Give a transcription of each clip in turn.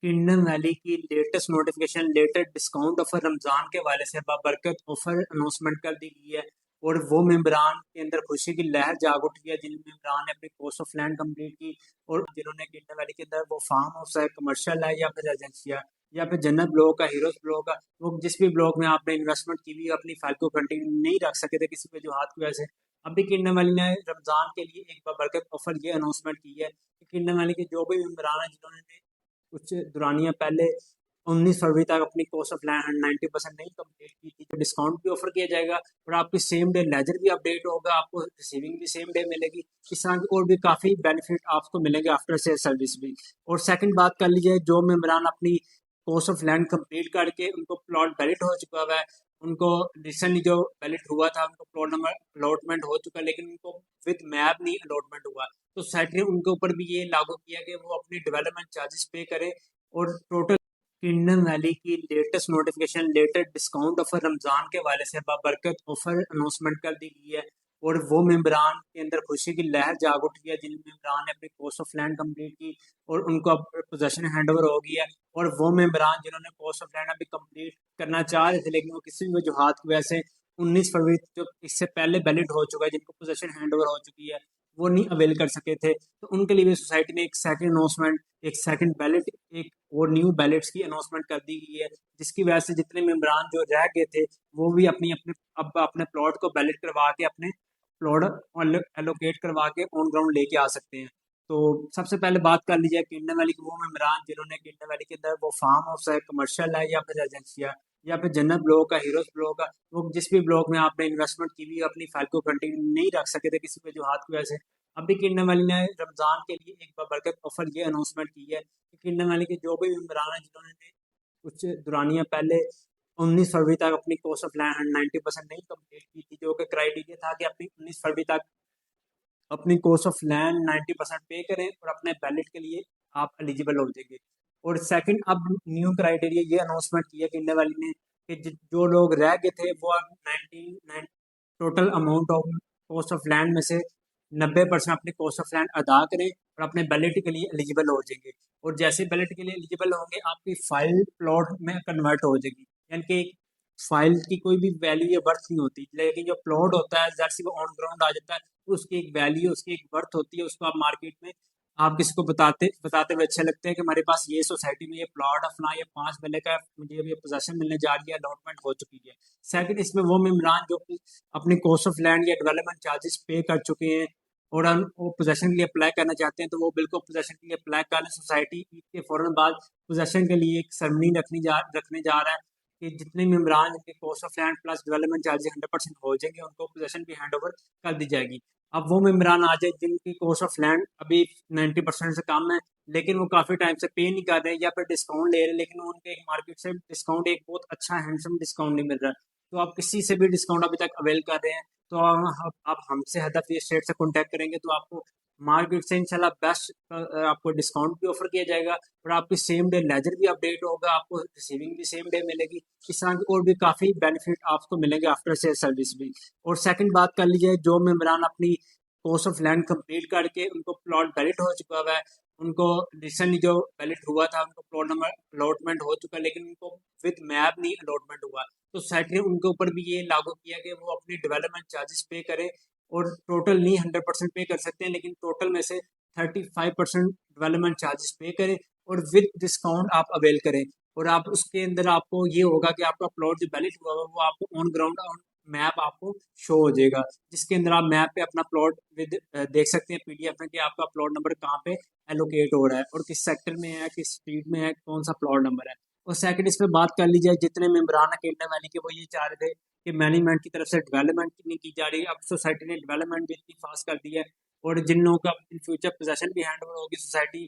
Kingdom valley की latest notification latest discount offer Ramzan के हवाले से बाबरकत ऑफर अनाउंसमेंट कर दी गई है। और वो मेंबरान के अंदर खुशी की लहर जाग उठी है जिन मेंबरान ने अपनी कोर्स ऑफ लैंड कंप्लीट की और जिन्होंने किंगडम वैली के अंदर वो फार्म हाउस है, कमर्शियल है या फिर रेजिडेंशियल या फिर जन्नत ब्लॉक है, हीरोज ब्लॉक है, वो जिस भी ब्लॉक में आपने इन्वेस्टमेंट की हुई है, अपनी फाइल को कंटिन्यू नहीं रख सके थे किसी वजूहत की वजह से। अभी किंगडम वैली ने रमजान के लिए एक बाबरकत ऑफर ये अनाउंसमेंट की है कि किंगडम वैली के जो भी मेंबरान है जिन्होंने कुछ दुरानियां पहले 19 फरवरी तक अपनी कोर्स ऑफ लैंड 90% नहीं कंप्लीट की थी, तो डिस्काउंट भी ऑफर किया जाएगा और आपकी सेम डे लेजर भी अपडेट होगा, आपको रिसीविंग भी सेम डे मिलेगी। इस तरह की और भी काफ़ी बेनिफिट आपको मिलेंगे आफ्टर सेल सर्विस भी। और सेकंड बात कर लीजिए, जो मेम्बरान अपनी कोर्स ऑफ लैंड कंप्लीट करके उनको प्लॉट वैलिड हो चुका हुआ है, उनको रिसेंटली जो वैलिड हुआ था उनको प्लॉट नंबर अलॉटमेंट हो चुका है, लेकिन उनको विद मैप नहीं अलॉटमेंट हुआ, तो सोसाइटी ने उनके ऊपर भी ये लागू किया कि वो अपनी डेवलपमेंट चार्जेस पे करें। और टोटल किंगडम वैली की latest notification latest discount offer Ramzan के हवाले से बाबरकत ऑफर अनाउंसमेंट कर दी गई है। और वो मेंबरान के अंदर खुशी की लहर जाग उठी है जिन मेंबरान ने अपनी कोर्स ऑफ लैंड कंप्लीट की और उनको अब पोजेशन हैंड ओवर हो गई है। और वो मेंबरान जिन्होंने कोर्स ऑफ लैंड अभी कंप्लीट करना चाह रहे थे लेकिन वो किसी भी वजूहत की वजह से 19 फरवरी जो इससे पहले वैलिड हो चुका है, जिनको पोजेशन हैंड ओवर हो चुकी है, वो नहीं अवेल कर सके थे, तो उनके लिए भी सोसाइटी ने एक सेकंड अनाउंसमेंट, एक सेकंड बैलेट, एक और न्यू बैलेट्स की अनाउंसमेंट कर दी गई है, जिसकी वजह से जितने मेंबरान जो रह गए थे वो भी अपनी अपने अब अपने प्लॉट को बैलेट करवा के अपने प्लॉट एलोकेट करवा के ऑन ग्राउंड लेके आ सकते हैं। तो सबसे पहले बात कर लीजिए किंगडम वैली के वो मेंबरान जिन्होंने किंगडम वैली के अंदर वो फार्म हाउस है, कमर्शियल है या फिर रेजिडेंशियल या फिर जन्नत ब्लॉक है, हीरोज ब्लॉक है, वो जिस भी ब्लॉक में आपने इन्वेस्टमेंट की हुई अपनी फाइल को कंटिन्यू नहीं रख सके थे किसी वजूहत की वजह से। अभी किंगडम वैली ने रमजान के लिए एक बरकत ऑफर ये अनाउंसमेंट की है कि किंगडम वैली के जो भी मेंबरान हैं जिन्होंने कुछ दुरानियां पहले 19 फरवरी तक अपनी कोर्स ऑफ लैंड 90% नहीं कंप्लीट की थी, जो कि क्राइटेरिया था कि अपनी 19 फरवरी तक अपनी कोर्स ऑफ लैंड 90% पे करें और अपने बैलेट के लिए आप एलिजिबल हो जाएंगे। और सेकंड, अब न्यू क्राइटेरिया ये अनाउंसमेंट किया कि इंडिया वाली ने कि जो लोग रह गए थे वो अब 99 total amount of cost of land में से 90% अपने कॉस्ट ऑफ लैंड अदा करें और अपने बैलेट के लिए एलिजिबल हो जाएंगे। और जैसे बैलेट के लिए एलिजिबल होंगे आपकी फाइल प्लॉट में कन्वर्ट हो जाएगी, यानी कि फाइल की कोई भी वैल्यू या वर्थ नहीं होती, लेकिन जो प्लॉट होता है जैसे वो ऑन ग्राउंड आ जाता है, उसकी एक वैल्यू, उसकी एक वर्थ होती है, उसको आप मार्केट में आप किसी को बताते बताते हुए अच्छे लगते हैं कि हमारे पास ये सोसाइटी में ये प्लॉट अपना ये 5 मरले का मुझे अभी पोजेशन मिलने जा रही है, अलॉटमेंट हो चुकी है। सेकंड, इसमें वो मेम्बरान जो कि अपनी कॉस्ट ऑफ लैंड या डेवलपमेंट चार्जेस पे कर चुके हैं और वो पोजेशन के लिए अप्लाई करना चाहते हैं, तो वो बिल्कुल पोजेशन के लिए अप्लाई कर लें। सोसाइटी के फौरन बाद पोजेशन के लिए एक सेरेमनी रखने जा रहा है कि जितने मेम्बरान जिनके cost of land plus development charges 100% हो जाएंगे उनको पोजेशन भी हैंड ओवर कर दी जाएगी। अब वो मेम्बरान आ जाए जिनकी कॉस्ट ऑफ लैंड अभी 90% से कम है, लेकिन वो काफ़ी टाइम से पे नहीं कर रहे या फिर डिस्काउंट ले रहे, लेकिन उनके एक मार्केट से डिस्काउंट एक बहुत अच्छा हैंडसम डिस्काउंट नहीं मिल रहा, तो आप किसी से भी डिस्काउंट अभी तक अवेल कर रहे हैं, तो आप हमसे हदफ ये स्टेट से कॉन्टैक्ट करेंगे तो आपको मार्केट से इंशाल्लाह बेस्ट आपको डिस्काउंट भी ऑफर किया जाएगा और आपकी सेम डे लेजर भी अपडेट होगा, आपको रिसीविंग भी सेम डे मिलेगी। इस तरह की और भी काफ़ी बेनिफिट आपको मिलेंगे आफ्टर सेल सर्विस भी। और सेकंड बात कर लीजिए, जो मेम्बरान अपनी कोर्स ऑफ लैंड कंप्लीट करके उनको प्लॉट वैलिड हो चुका हुआ है, उनको रिसेंटली जो वैलिड हुआ था उनको प्लॉट नंबर अलॉटमेंट हो चुका है, लेकिन उनको विद मैप नहीं अलॉटमेंट हुआ, तो सोसाइटी ने उनके ऊपर भी ये लागू किया कि वो अपनी डेवलपमेंट चार्जेस पे करें और टोटल नहीं 100% पे कर सकते हैं, लेकिन टोटल में से 35% डेवलपमेंट चार्जेस पे करें और विद डिस्काउंट आप अवेल करें। और आप उसके अंदर आपको ये होगा कि आपका प्लॉट जो वैलिड हुआ है वो आपको ऑन ग्राउंड मैप आपको शो हो जाएगा, जिसके अंदर आप मैप पे अपना प्लॉट विद देख सकते हैं पीडीएफ में कि आपका प्लॉट नंबर कहाँ पे एलोकेट हो रहा है और किस सेक्टर में है, किस स्ट्रीट में है, कौन सा प्लॉट नंबर है। और सेकंड, इस पे बात कर ली जाए, जितने मेम्बरान किंगडम वैली के वो ये चाह रहे थे कि मैनेजमेंट की तरफ से डेवलपमेंट नहीं की जा रही, अब सोसाइटी ने डेवलपमेंट भी इतनी फास्ट कर दी है और जिन लोगों का इन फ्यूचर पोजेशन भी हैंड ओवर होगी, सोसाइटी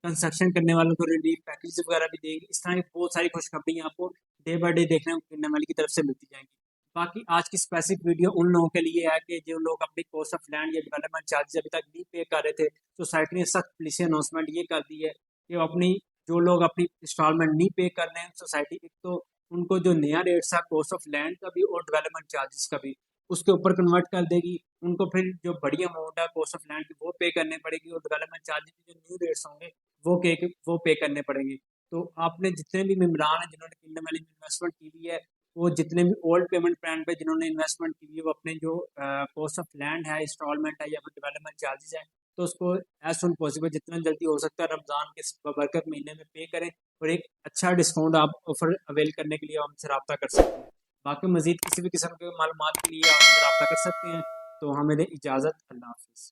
कंस्ट्रक्शन करने वालों को रिलीफ पैकेज वगैरह भी देगी। इस तरह की बहुत सारी खुशखबरियाँ आपको डे बाय डे देखने को किंगडम वैली की तरफ से मिलती जाएंगी। बाकी आज की स्पेसिफिक वीडियो उन लोगों के लिए है कि जो लोग अपनी कॉस्ट ऑफ लैंड या डेवलपमेंट चार्जेस अभी तक नहीं पे कर रहे थे, सोसाइटी ने सख्त पॉलिसी अनाउंसमेंट ये कर दी है कि अपनी जो लोग अपनी इंस्टॉलमेंट नहीं पे कर रहे हैं, सोसाइटी एक तो उनको जो नया रेट था कॉस्ट ऑफ लैंड का भी और डेवलपमेंट चार्जेस का भी उसके ऊपर कन्वर्ट कर देगी। उनको फिर जो बड़ी अमाउंट है कॉस्ट ऑफ लैंड की वो पे करने पड़ेगी और डेवलपमेंट चार्जेस के जो न्यू रेट्स होंगे वो पे करने पड़ेंगे। तो आपने जितने भी मेम्बरान हैं जिन्होंने किंगडम वैली में इन्वेस्टमेंट की हुई है, वो जितने भी ओल्ड पेमेंट प्लान पे जिन्होंने इन्वेस्टमेंट की हुई है, वो अपने जो कॉस्ट ऑफ लैंड है, इंस्टॉलमेंट है या फिर डेवलपमेंट चार्जेस है, तो उसको एज सुन पॉसिबल जितना जल्दी हो सकता है रमज़ान के बरकत महीने में पे करें, और एक अच्छा डिस्काउंट आप ऑफर अवेल करने के लिए हमसे रब्ता कर सकते हैं। बाकी मज़ीद किसी भी किस्म के मालूमात के लिए आप हमसे रब्ता कर सकते हैं। तो हमें दें इजाज़त। अल्लाह हाफ़िज़।